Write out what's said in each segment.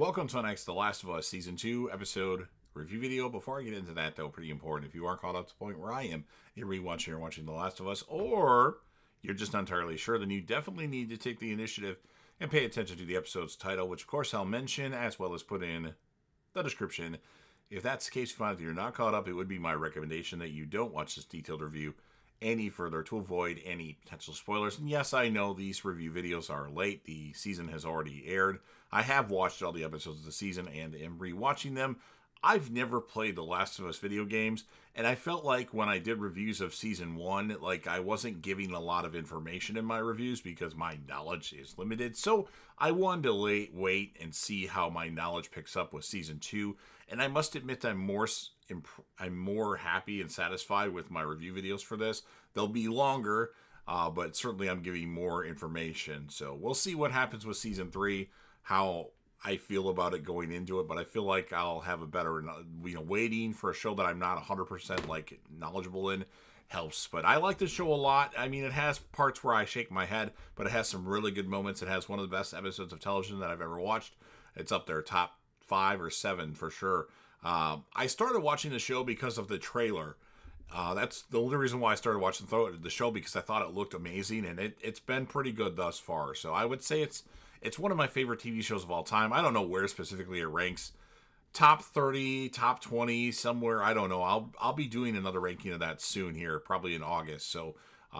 Welcome to next The Last of Us Season 2 episode review video. Before I get into that, though, pretty important, if you are caught up to the point where I am, you're rewatching or watching The Last of Us, or you're just not entirely sure, then you definitely need to take the initiative and pay attention to the episode's title, which of course I'll mention as well as put in the description. If that's the case, you find that you're not caught up, it would be my recommendation that you don't watch this detailed review any further to avoid any potential spoilers. And yes, I know these review videos are late. The season has already aired. I have watched all the episodes of the season and am rewatching them. I've never played the Last of Us video games, and I felt like when I did reviews of season 1, like I wasn't giving a lot of information in my reviews because my knowledge is limited. So I wanted to wait and see how my knowledge picks up with season 2. And I must admit I'm more happy and satisfied with my review videos for this. They'll be longer, but certainly I'm giving more information. So we'll see what happens with season 3, how I feel about it going into it, but I feel like I'll have a better, waiting for a show that I'm not 100% like knowledgeable in helps. But I like the show a lot. I mean, it has parts where I shake my head, but it has some really good moments. It has one of the best episodes of television that I've ever watched. It's up there, top 5 or 7 for sure. I started watching the show because of the trailer. That's the only reason why I started watching the show, because I thought it looked amazing, and it's been pretty good thus far. So I would say it's one of my favorite TV shows of all time. I don't know where specifically it ranks. Top 30, top 20, somewhere, I don't know. I'll be doing another ranking of that soon here, probably in August. So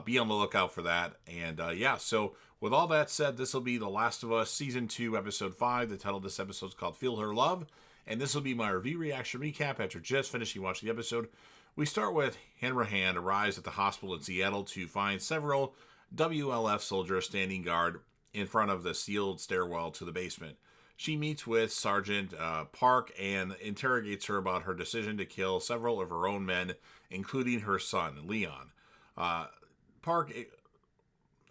be on the lookout for that. And so with all that said, this will be The Last of Us Season 2, Episode 5. The title of this episode is called Feel Her Love. And this will be my review reaction recap after just finishing watching the episode. We start with Hanrahan arrives at the hospital in Seattle to find several WLF soldiers standing guard in front of the sealed stairwell to the basement. She meets with Sergeant Park and interrogates her about her decision to kill several of her own men, including her son, Leon. Park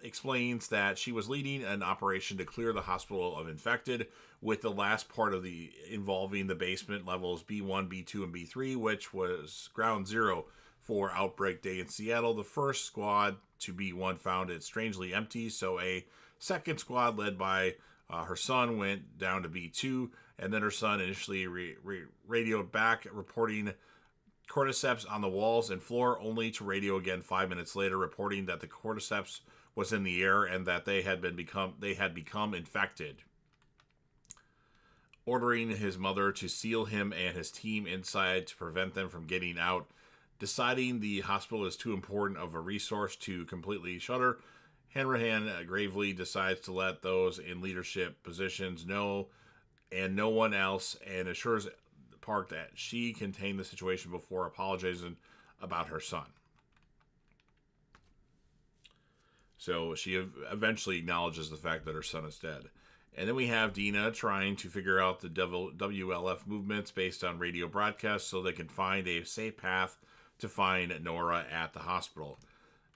explains that she was leading an operation to clear the hospital of infected, with the last part of the involving the basement levels B1, B2, and B3, which was ground zero for Outbreak Day in Seattle. The first squad to B1 found it strangely empty, so a second squad led by her son went down to B2, and then her son initially radioed back, reporting cordyceps on the walls and floor, only to radio again 5 minutes later, reporting that the cordyceps was in the air and that they had become infected, ordering his mother to seal him and his team inside to prevent them from getting out. Deciding the hospital is too important of a resource to completely shutter, Hanrahan gravely decides to let those in leadership positions know, and no one else, and assures Park that she contained the situation before apologizing about her son. So she eventually acknowledges the fact that her son is dead. And then we have Dina trying to figure out the WLF movements based on radio broadcasts so they can find a safe path to find Nora at the hospital.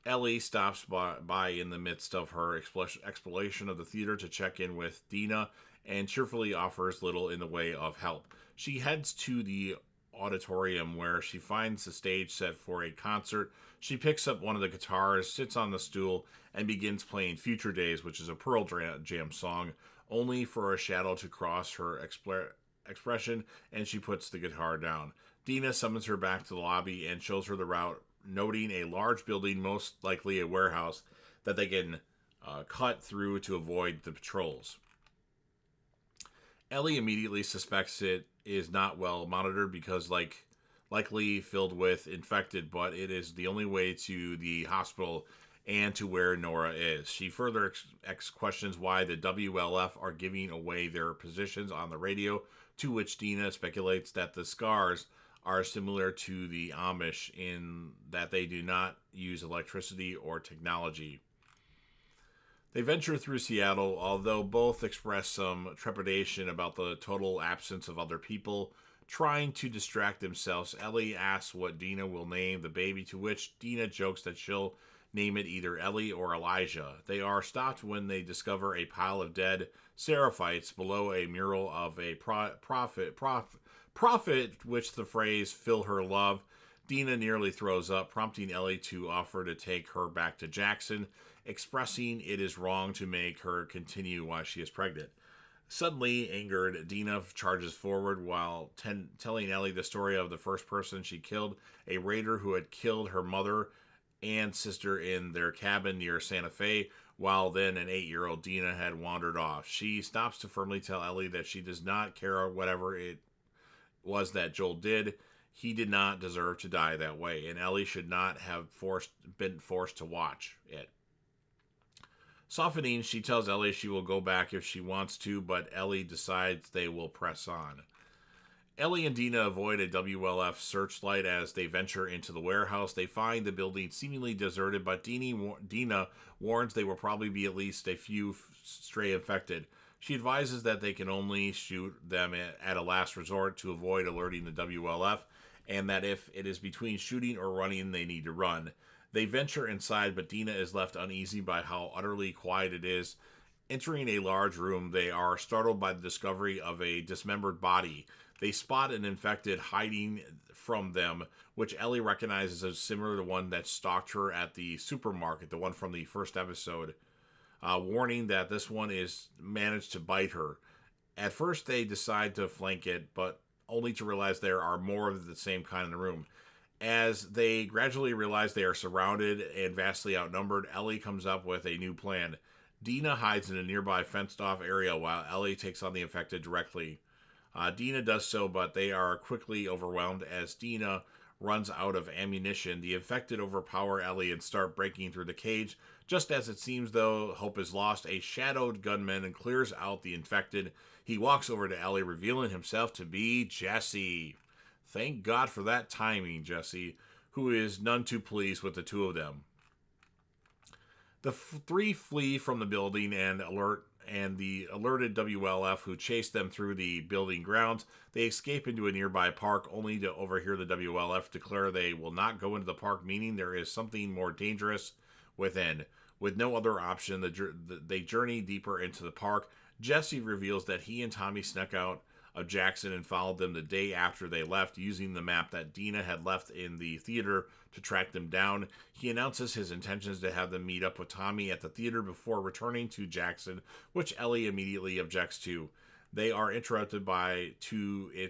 Ellie stops by in the midst of her exploration of the theater to check in with Dina and cheerfully offers little in the way of help. She heads to the auditorium where she finds the stage set for a concert. She picks up one of the guitars, sits on the stool, and begins playing Future Days, which is a Pearl Jam song, only for a shadow to cross her expression, and she puts the guitar down. Dina summons her back to the lobby and shows her the route, noting a large building, most likely a warehouse, that they can cut through to avoid the patrols. Ellie immediately suspects it is not well monitored because likely filled with infected, but it is the only way to the hospital and to where Nora is. She further questions why the WLF are giving away their positions on the radio, to which Dina speculates that the scars are similar to the Amish in that they do not use electricity or technology. They venture through Seattle, although both express some trepidation about the total absence of other people. Trying to distract themselves, Ellie asks what Dina will name the baby, to which Dina jokes that she'll name it either Ellie or Elijah. They are stopped when they discover a pile of dead Seraphites below a mural of a prophet, which the phrase "fill her love." Dina nearly throws up, prompting Ellie to offer to take her back to Jackson, expressing it is wrong to make her continue while she is pregnant. Suddenly angered, Dina charges forward while telling Ellie the story of the first person she killed, a raider who had killed her mother and sister in their cabin near Santa Fe, while then an 8-year-old Dina had wandered off. She stops to firmly tell Ellie that she does not care whatever it was that Joel did. He did not deserve to die that way, and Ellie should not have been forced to watch it. Softening, she tells Ellie she will go back if she wants to, but Ellie decides they will press on. Ellie and Dina avoid a WLF searchlight as they venture into the warehouse. They find the building seemingly deserted, but Dina warns they will probably be at least a few stray infected. She advises that they can only shoot them at a last resort to avoid alerting the WLF, and that if it is between shooting or running, they need to run. They venture inside, but Dina is left uneasy by how utterly quiet it is. Entering a large room, they are startled by the discovery of a dismembered body. They spot an infected hiding from them, which Ellie recognizes as similar to one that stalked her at the supermarket, the one from the first episode, warning that this one is managed to bite her. At first, they decide to flank it, but only to realize there are more of the same kind in the room. As they gradually realize they are surrounded and vastly outnumbered, Ellie comes up with a new plan. Dina hides in a nearby fenced-off area while Ellie takes on the infected directly. Dina does so, but they are quickly overwhelmed as Dina runs out of ammunition. The infected overpower Ellie and start breaking through the cage. Just as it seems though hope is lost, a shadowed gunman clears out the infected. He walks over to Ellie, revealing himself to be Jesse. Thank God for that timing, Jesse, who is none too pleased with the two of them. The three flee from the building and the alerted WLF who chase them through the building grounds. They escape into a nearby park only to overhear the WLF declare they will not go into the park, meaning there is something more dangerous within. With no other option, they journey deeper into the park. Jesse reveals that he and Tommy snuck out of Jackson and followed them the day after they left, using the map that Dina had left in the theater to track them down. He announces his intentions to have them meet up with Tommy at the theater before returning to Jackson, which Ellie immediately objects to. They are interrupted by they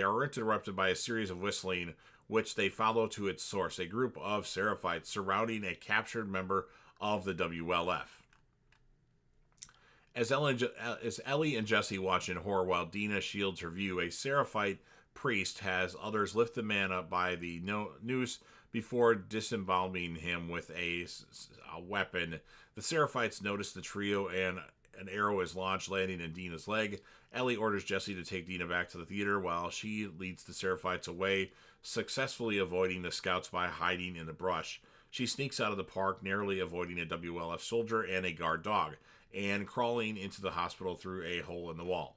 are interrupted by a series of whistling, which they follow to its source, a group of Seraphites surrounding a captured member of the WLF. As Ellie and Jesse watch in horror while Dina shields her view, a Seraphite priest has others lift the man up by the noose before disembalming him with a weapon. The Seraphites notice the trio and an arrow is launched, landing in Dina's leg. Ellie orders Jesse to take Dina back to the theater while she leads the Seraphites away, successfully avoiding the scouts by hiding in the brush. She sneaks out of the park, narrowly avoiding a WLF soldier and a guard dog, and crawling into the hospital through a hole in the wall.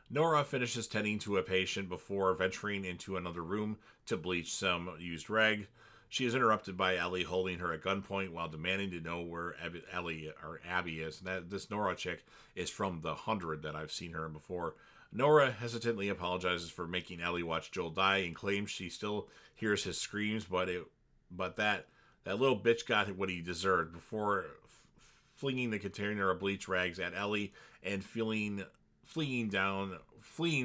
Nora finishes tending to a patient before venturing into another room to bleach some used rag. She is interrupted by Ellie holding her at gunpoint while demanding to know where Abby is. This Nora chick is from The 100 that I've seen her in before. Nora hesitantly apologizes for making Ellie watch Joel die and claims she still hears his screams, but that little bitch got what he deserved before flinging the container of bleach rags at Ellie and fleeing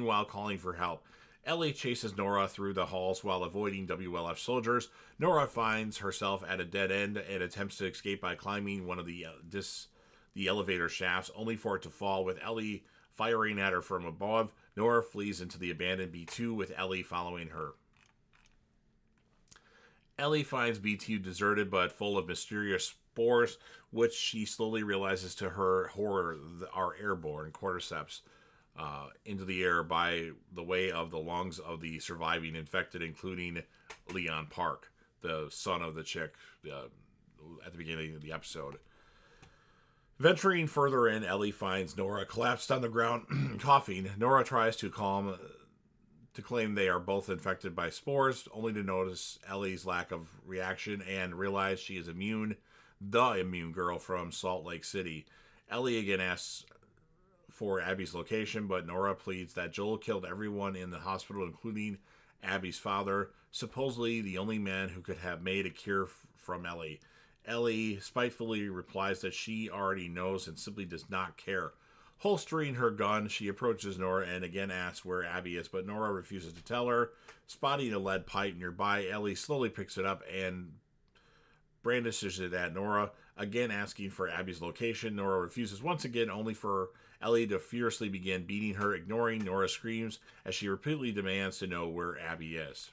while calling for help. Ellie chases Nora through the halls while avoiding WLF soldiers. Nora finds herself at a dead end and attempts to escape by climbing one of the elevator shafts, only for it to fall, with Ellie firing at her from above. Nora flees into the abandoned B2 with Ellie following her. Ellie finds B2 deserted but full of mysterious spores, which she slowly realizes to her horror are airborne cordyceps into the air by the way of the lungs of the surviving infected, including Leon Park, the son of the chick at the beginning of the episode. Venturing further in, Ellie finds Nora collapsed on the ground, coughing. Nora tries to claim they are both infected by spores, only to notice Ellie's lack of reaction and realize she is the immune girl from Salt Lake City. Ellie again asks for Abby's location, but Nora pleads that Joel killed everyone in the hospital, including Abby's father, supposedly the only man who could have made a cure from Ellie. Ellie spitefully replies that she already knows and simply does not care. Holstering her gun, she approaches Nora and again asks where Abby is, but Nora refuses to tell her. Spotting a lead pipe nearby, Ellie slowly picks it up and brandishes it at Nora, again asking for Abby's location. Nora refuses once again, only for Ellie to furiously begin beating her, ignoring Nora's screams as she repeatedly demands to know where Abby is.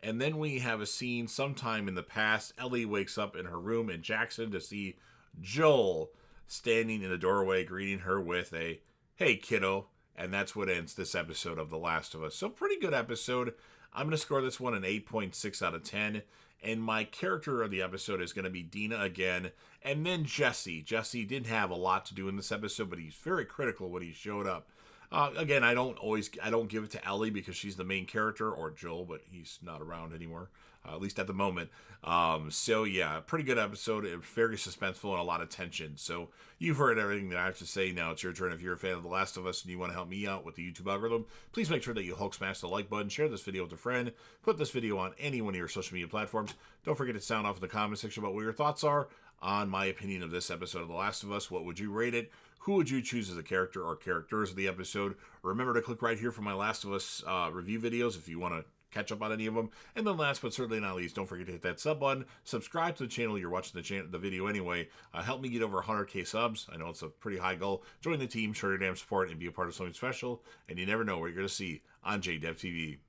And then we have a scene sometime in the past. Ellie wakes up in her room in Jackson to see Joel standing in the doorway greeting her with a, "Hey, kiddo." And that's what ends this episode of The Last of Us. So pretty good episode. I'm going to score this one an 8.6 out of 10. And my character of the episode is going to be Dina again. And then Jesse. Jesse didn't have a lot to do in this episode, but he's very critical when he showed up. Again, I don't give it to Ellie because she's the main character, or Joel, but he's not around anymore, at least at the moment. So yeah, pretty good episode, very suspenseful and a lot of tension. So you've heard everything that I have to say. Now it's your turn. If you're a fan of The Last of Us and you want to help me out with the YouTube algorithm, please make sure that you Hulk smash the like button, share this video with a friend, put this video on any one of your social media platforms. Don't forget to sound off in the comment section about what your thoughts are on my opinion of this episode of The Last of Us. What would you rate it? Who would you choose as a character or characters of the episode? Remember to click right here for my Last of Us review videos if you want to catch up on any of them. And then last but certainly not least, don't forget to hit that sub button. Subscribe to the channel. You're watching the video anyway. Help me get over 100k subs. I know it's a pretty high goal. Join the team, show your damn support, and be a part of something special. And you never know what you're going to see on JDevTV.